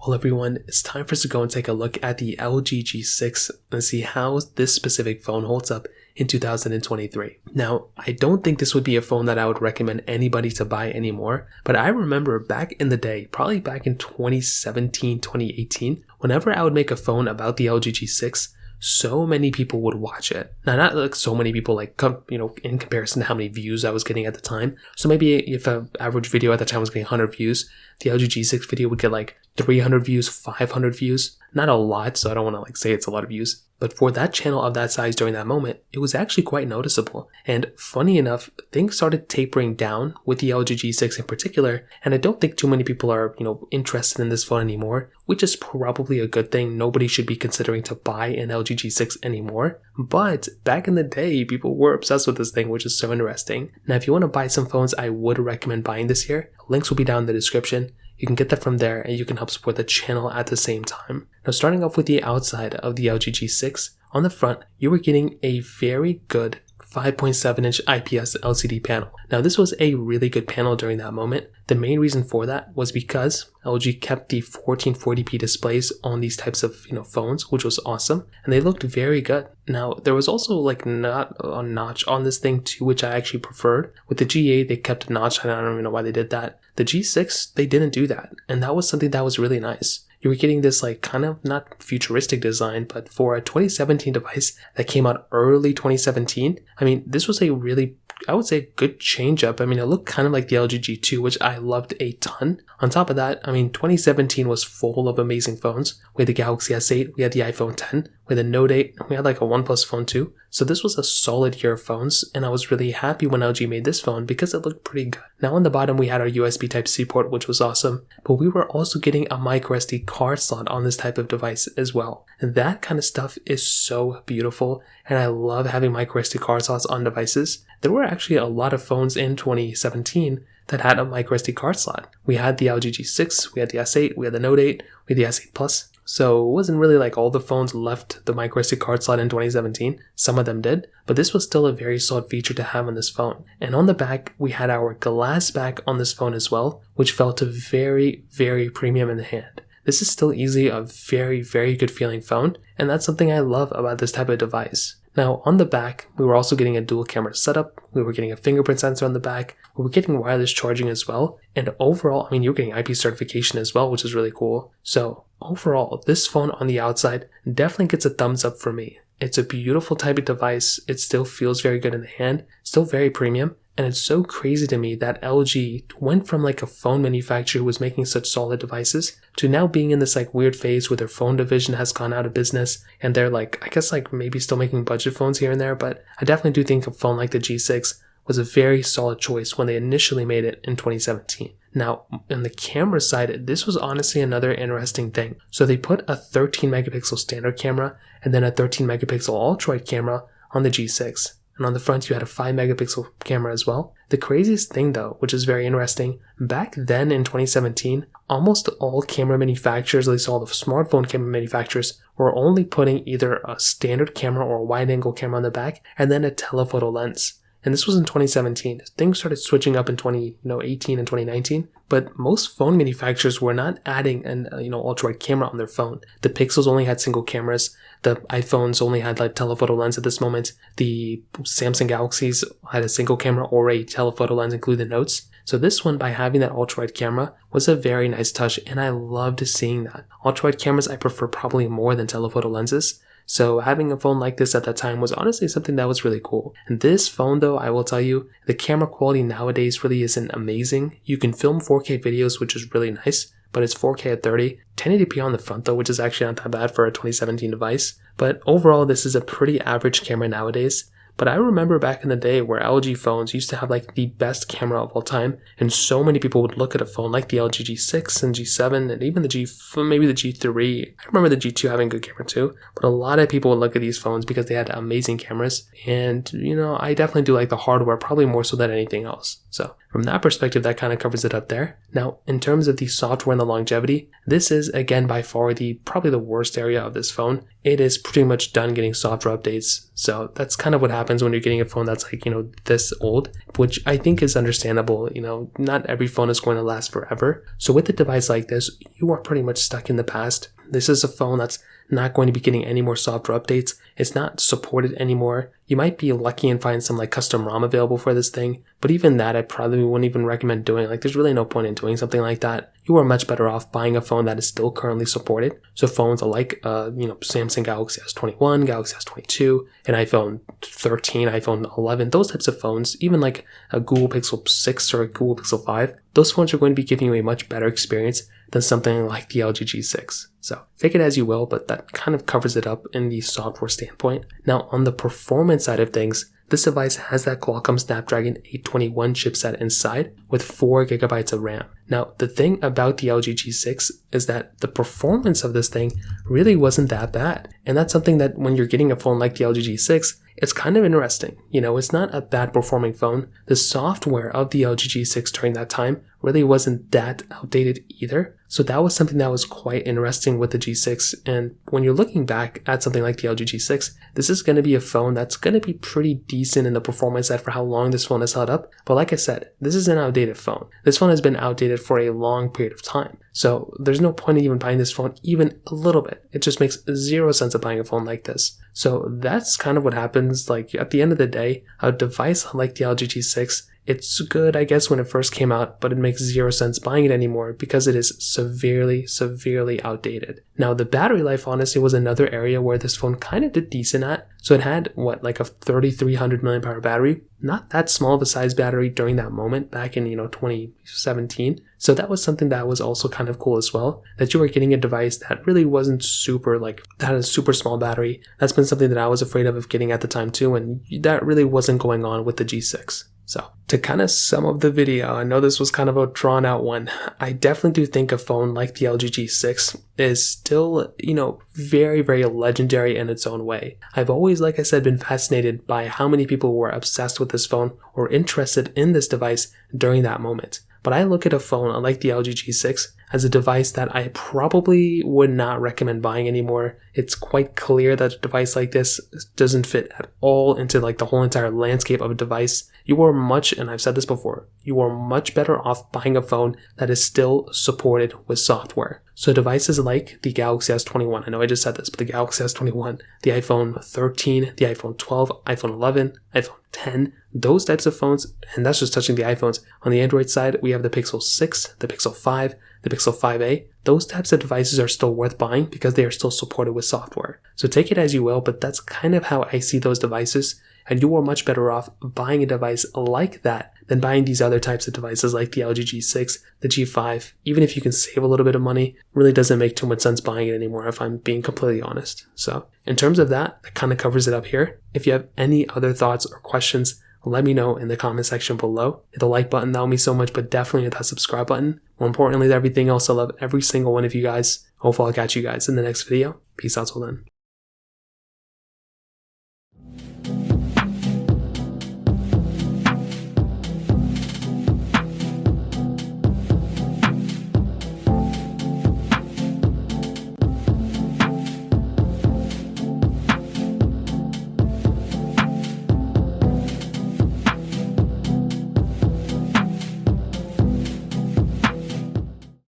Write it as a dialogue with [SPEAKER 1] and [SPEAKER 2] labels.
[SPEAKER 1] Well everyone, it's time for us to go and take a look at the LG G6 and see how this specific phone holds up in 2023. Now, I don't think this would be a phone that I would recommend anybody to buy anymore, but I remember back in the day, probably back in 2017, 2018, whenever I would make a phone about the LG G6, so many people would watch it. Now, not like so many people, like, in comparison to how many views I was getting at the time. So maybe if an average video at the time was getting 100 views, the LG G6 video would get like 300 views, 500 views. Not a lot, so I don't want to say it's a lot of views. But for that channel of that size during that moment, it was actually quite noticeable. And funny enough, things started tapering down with the LG G6 in particular, and I don't think too many people are, interested in this phone anymore, which is probably a good thing. Nobody should be considering to buy an LG G6 anymore. But back in the day, people were obsessed with this thing, which is so interesting. Now, if you want to buy some phones I would recommend buying this year, links will be down in the description. You can get that from there and you can help support the channel at the same time. Now, starting off with the outside of the LG G6, on the front, you were getting a very good 5.7-inch IPS LCD panel. Now, this was a really good panel during that moment. The main reason for that was because LG kept the 1440p displays on these types of phones, which was awesome, and they looked very good. Now, there was also not a notch on this thing too, which I actually preferred. With the G8, they kept a notch, and I don't even know why they did that. The G6, they didn't do that, and that was something that was really nice. You were getting this kind of not futuristic design, but for a 2017 device that came out early 2017, this was a really, I would say, good change up. It looked kind of like the LG G2, which I loved a ton. On top of that, 2017 was full of amazing phones. We had the Galaxy S8, we had the iPhone 10, we had the Note 8, we had a OnePlus phone too. So this was a solid year of phones, and I was really happy when LG made this phone because it looked pretty good. Now on the bottom, we had our USB Type-C port, which was awesome, but we were also getting a microSD card slot on this type of device as well. And that kind of stuff is so beautiful, and I love having microSD card slots on devices. There were actually a lot of phones in 2017 that had a microSD card slot. We had the LG G6, we had the S8, we had the Note 8, we had the S8 Plus. So it wasn't really like all the phones left the microSD card slot in 2017. Some of them did, but this was still a very solid feature to have on this phone. And on the back, we had our glass back on this phone as well, which felt very, very premium in the hand. This is still easily a very, very good feeling phone, and that's something I love about this type of device. Now, on the back, we were also getting a dual camera setup, we were getting a fingerprint sensor on the back, we were getting wireless charging as well, and overall, you were getting IP certification as well, which is really cool. So, overall, this phone on the outside definitely gets a thumbs up for me. It's a beautiful type of device, it still feels very good in the hand, still very premium, and it's so crazy to me that LG went from a phone manufacturer who was making such solid devices to now being in this weird phase where their phone division has gone out of business and they're maybe still making budget phones here and there, but I definitely do think a phone like the G6 was a very solid choice when they initially made it in 2017. Now, on the camera side, this was honestly another interesting thing. So they put a 13 megapixel standard camera and then a 13 megapixel ultra-wide camera on the G6. And on the front, you had a 5 megapixel camera as well. The craziest thing though, which is very interesting, back then in 2017, almost all camera manufacturers, at least all the smartphone camera manufacturers, were only putting either a standard camera or a wide angle camera on the back and then a telephoto lens. And this was in 2017. Things started switching up in 2018 and 2019, but most phone manufacturers were not adding an ultra-wide camera on their phone. The Pixels only had single cameras. The iPhones only had telephoto lens at this moment. The Samsung Galaxies had a single camera or a telephoto lens, including the Notes. So this one, by having that ultra-wide camera, was a very nice touch, and I loved seeing that. Ultra-wide cameras I prefer probably more than telephoto lenses. So having a phone like this at that time was honestly something that was really cool. And this phone though, I will tell you, the camera quality nowadays really isn't amazing. You can film 4K videos, which is really nice, but it's 4K at 30. 1080p on the front though, which is actually not that bad for a 2017 device. But overall, this is a pretty average camera nowadays. But I remember back in the day where LG phones used to have the best camera of all time, and so many people would look at a phone like the LG G6 and G7 and even maybe the G3. I remember the G2 having a good camera too, but a lot of people would look at these phones because they had amazing cameras. And I definitely do like the hardware, probably more so than anything else. So from that perspective, that kind of covers it up there. Now, in terms of the software and the longevity, this is again by far probably the worst area of this phone. It is pretty much done getting software updates. So that's kind of what happens when you're getting a phone that's like, this old, which I think is understandable. Not every phone is going to last forever. So with a device like this, you are pretty much stuck in the past. This is a phone that's not going to be getting any more software updates. It's not supported anymore. You might be lucky and find some like custom ROM available for this thing, but even that I probably wouldn't even recommend doing. Like there's really no point in doing something like that. You are much better off buying a phone that is still currently supported. So phones like Samsung Galaxy S21, Galaxy S22, an iPhone 13, iPhone 11, those types of phones, even like a Google Pixel 6 or a Google Pixel 5, those phones are going to be giving you a much better experience than something like the LG G6. So take it as you will, but that kind of covers it up in the software standpoint. Now on the performance side of things, this device has that Qualcomm Snapdragon 821 chipset inside with 4 GB of RAM. Now, the thing about the LG G6 is that the performance of this thing really wasn't that bad. And that's something that when you're getting a phone like the LG G6, it's kind of interesting. It's not a bad performing phone. The software of the LG G6 during that time really wasn't that outdated either. So that was something that was quite interesting with the G6. And when you're looking back at something like the LG G6, this is going to be a phone that's going to be pretty decent in the performance side for how long this phone has held up. But like I said, this is an outdated phone. This phone has been outdated for a long period of time. So there's no point in even buying this phone even a little bit. It just makes zero sense of buying a phone like this. So that's kind of what happens. Like at the end of the day, a device like the LG G6, it's good, I guess, when it first came out, but it makes zero sense buying it anymore because it is severely, severely outdated. Now, the battery life, honestly, was another area where this phone kind of did decent at. So it had, like a 3,300 milliamp hour battery. Not that small of a size battery during that moment back in, 2017. So that was something that was also kind of cool as well, that you were getting a device that really wasn't super, that had a super small battery. That's been something that I was afraid of getting at the time too, and that really wasn't going on with the G6. So to kind of sum up the video, I know this was kind of a drawn out one. I definitely do think a phone like the LG G6 is still, very, very legendary in its own way. I've always, like I said, been fascinated by how many people were obsessed with this phone or interested in this device during that moment. But I look at a phone like the LG G6 as a device that I probably would not recommend buying anymore. It's quite clear that a device like this doesn't fit at all into the whole entire landscape of a device. You are much, and I've said this before, you are much better off buying a phone that is still supported with software. So devices like the Galaxy S21, I know I just said this, but the Galaxy S21, the iPhone 13, the iPhone 12, iPhone 11, iPhone 10, those types of phones, and that's just touching the iPhones. On the Android side, we have the Pixel 6, the Pixel 5, the Pixel 5a. Those types of devices are still worth buying because they are still supported with software. So take it as you will, but that's kind of how I see those devices. And you are much better off buying a device like that than buying these other types of devices like the LG G6, the G5. Even if you can save a little bit of money, really doesn't make too much sense buying it anymore if I'm being completely honest. So in terms of that kind of covers it up here. If you have any other thoughts or questions, let me know in the comment section below. Hit the like button, that would mean so much, but definitely hit that subscribe button. More importantly than everything else, I love every single one of you guys. Hopefully I'll catch you guys in the next video. Peace out till then.